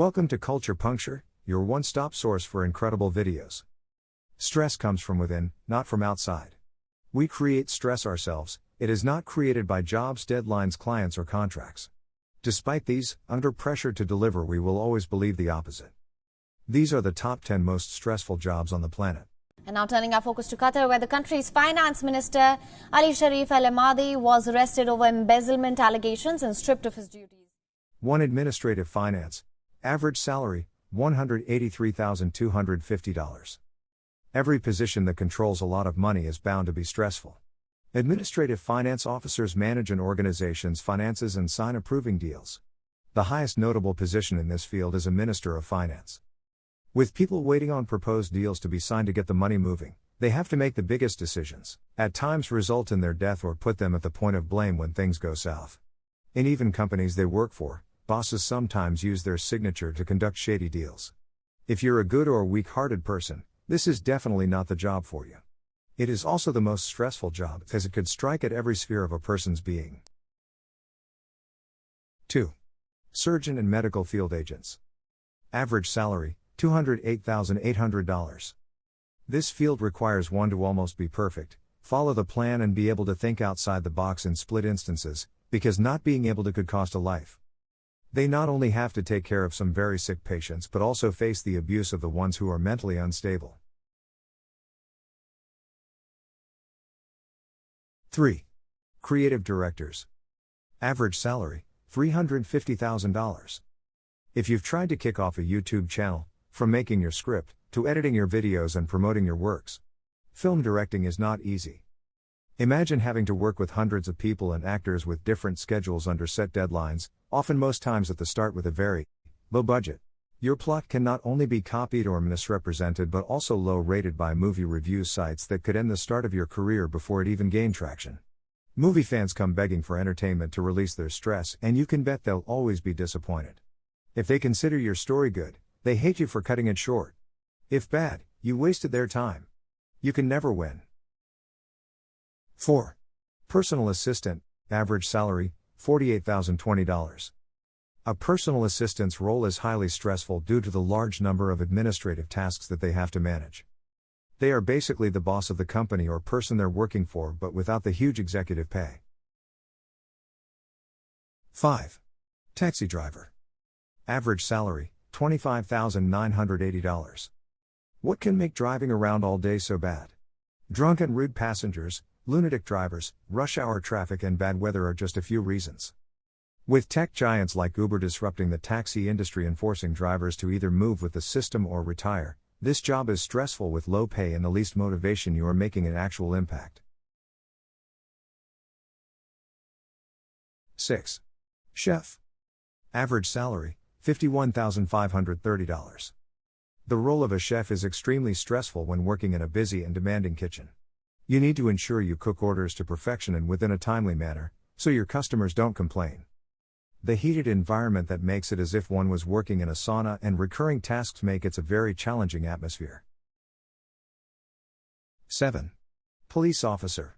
Welcome to Culture Puncture, your one-stop source for incredible videos. Stress comes from within, not from outside. We create stress ourselves, it is not created by jobs, deadlines, clients, or contracts. Despite these, under pressure to deliver, we will always believe the opposite. These are the top 10 most stressful jobs on the planet. And now turning our focus to Qatar, where the country's finance minister, Ali Sharif Al Ahmadi, was arrested over embezzlement allegations and stripped of his duties. 1. Administrative finance. Average salary, $183,250. Every position that controls a lot of money is bound to be stressful. Administrative finance officers manage an organization's finances and sign approving deals. The highest notable position in this field is a Minister of Finance. With people waiting on proposed deals to be signed to get the money moving, they have to make the biggest decisions, at times result in their death or put them at the point of blame when things go south. In even companies they work for, bosses sometimes use their signature to conduct shady deals. If you're a good or weak-hearted person, this is definitely not the job for you. It is also the most stressful job, as it could strike at every sphere of a person's being. 2. Surgeon and medical field agents. Average salary, $208,800. This field requires one to almost be perfect, follow the plan and be able to think outside the box in split instances, because not being able to could cost a life. They not only have to take care of some very sick patients but also face the abuse of the ones who are mentally unstable. 3. Creative directors. Average salary, $350,000. If you've tried to kick off a YouTube channel, from making your script, to editing your videos and promoting your works, film directing is not easy. Imagine having to work with hundreds of people and actors with different schedules under set deadlines, often most times at the start with a very low budget. Your plot can not only be copied or misrepresented but also low rated by movie review sites that could end the start of your career before it even gained traction. Movie fans come begging for entertainment to release their stress, and you can bet they'll always be disappointed. If they consider your story good, they hate you for cutting it short. If bad, you wasted their time. You can never win. 4. Personal assistant. Average salary, $48,020. A personal assistant's role is highly stressful due to the large number of administrative tasks that they have to manage. They are basically the boss of the company or person they're working for, but without the huge executive pay. 5. Taxi driver. Average salary, $25,980. What can make driving around all day so bad? Drunk and rude passengers, lunatic drivers, rush hour traffic and bad weather are just a few reasons. With tech giants like Uber disrupting the taxi industry and forcing drivers to either move with the system or retire, this job is stressful with low pay and the least motivation you are making an actual impact. 6. Chef. Average salary, $51,530. The role of a chef is extremely stressful when working in a busy and demanding kitchen. You need to ensure you cook orders to perfection and within a timely manner, so your customers don't complain. The heated environment that makes it as if one was working in a sauna and recurring tasks make it a very challenging atmosphere. 7. Police officer.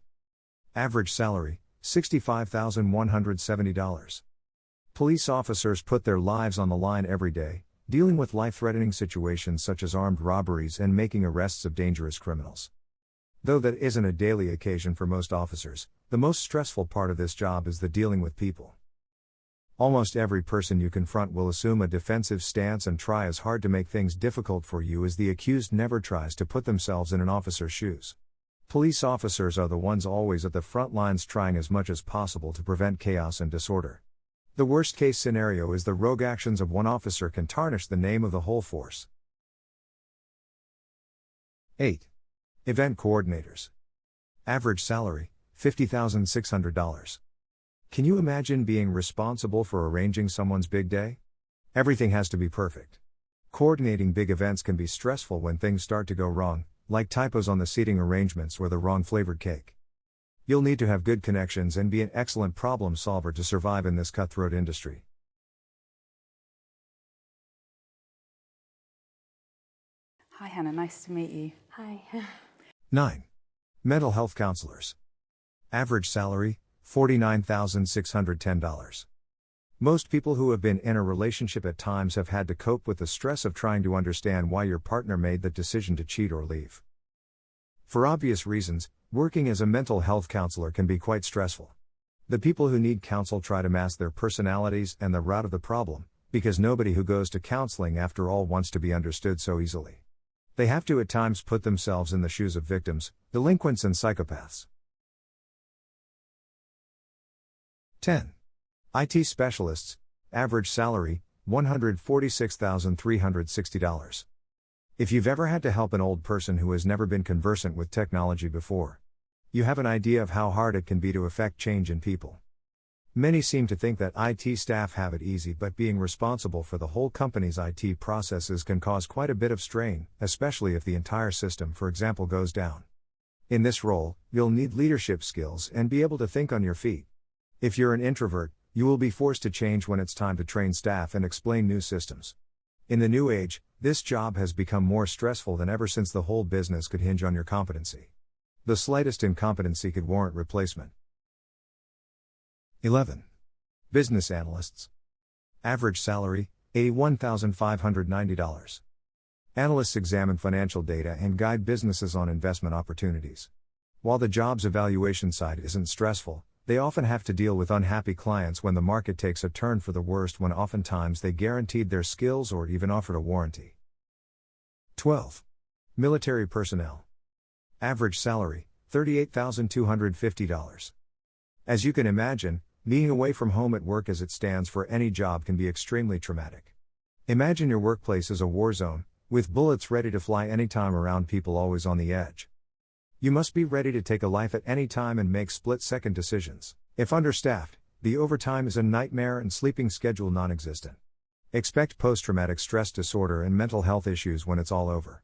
Average salary, $65,170. Police officers put their lives on the line every day, dealing with life-threatening situations such as armed robberies and making arrests of dangerous criminals. Though that isn't a daily occasion for most officers, the most stressful part of this job is the dealing with people. Almost every person you confront will assume a defensive stance and try as hard to make things difficult for you as the accused never tries to put themselves in an officer's shoes. Police officers are the ones always at the front lines trying as much as possible to prevent chaos and disorder. The worst-case scenario is the rogue actions of one officer can tarnish the name of the whole force. 8. Event coordinators. Average salary, $50,600. Can you imagine being responsible for arranging someone's big day? Everything has to be perfect. Coordinating big events can be stressful when things start to go wrong, like typos on the seating arrangements or the wrong flavored cake. You'll need to have good connections and be an excellent problem solver to survive in this cutthroat industry. Hi Hannah, nice to meet you. Hi. 9. Mental health counselors. Average salary, $49,610. Most people who have been in a relationship at times have had to cope with the stress of trying to understand why your partner made the decision to cheat or leave. For obvious reasons, working as a mental health counselor can be quite stressful. The people who need counsel try to mask their personalities and the root of the problem, because nobody who goes to counseling after all wants to be understood so easily. They have to at times put themselves in the shoes of victims, delinquents and psychopaths. 10. IT specialists, average salary, $146,360. If you've ever had to help an old person who has never been conversant with technology before, you have an idea of how hard it can be to effect change in people. Many seem to think that IT staff have it easy, but being responsible for the whole company's IT processes can cause quite a bit of strain, especially if the entire system, for example, goes down. In this role, you'll need leadership skills and be able to think on your feet. If you're an introvert, you will be forced to change when it's time to train staff and explain new systems. In the new age, this job has become more stressful than ever since the whole business could hinge on your competency. The slightest incompetency could warrant replacement. 11. Business analysts. Average salary, $81,590. Analysts examine financial data and guide businesses on investment opportunities. While the job's evaluation side isn't stressful, they often have to deal with unhappy clients when the market takes a turn for the worst, when oftentimes they guaranteed their skills or even offered a warranty. 12. Military personnel. Average salary, $38,250. As you can imagine, being away from home at work as it stands for any job can be extremely traumatic. Imagine your workplace as a war zone, with bullets ready to fly anytime around, people always on the edge. You must be ready to take a life at any time and make split-second decisions. If understaffed, the overtime is a nightmare and sleeping schedule non-existent. Expect post-traumatic stress disorder and mental health issues when it's all over.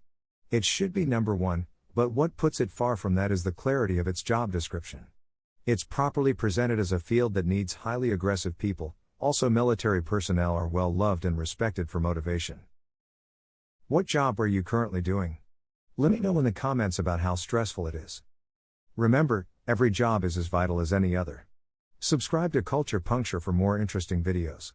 It should be number one, but what puts it far from that is the clarity of its job description. It's properly presented as a field that needs highly aggressive people. Also, military personnel are well loved and respected for motivation. What job are you currently doing? Let me know in the comments about how stressful it is. Remember, every job is as vital as any other. Subscribe to Culture Puncture for more interesting videos.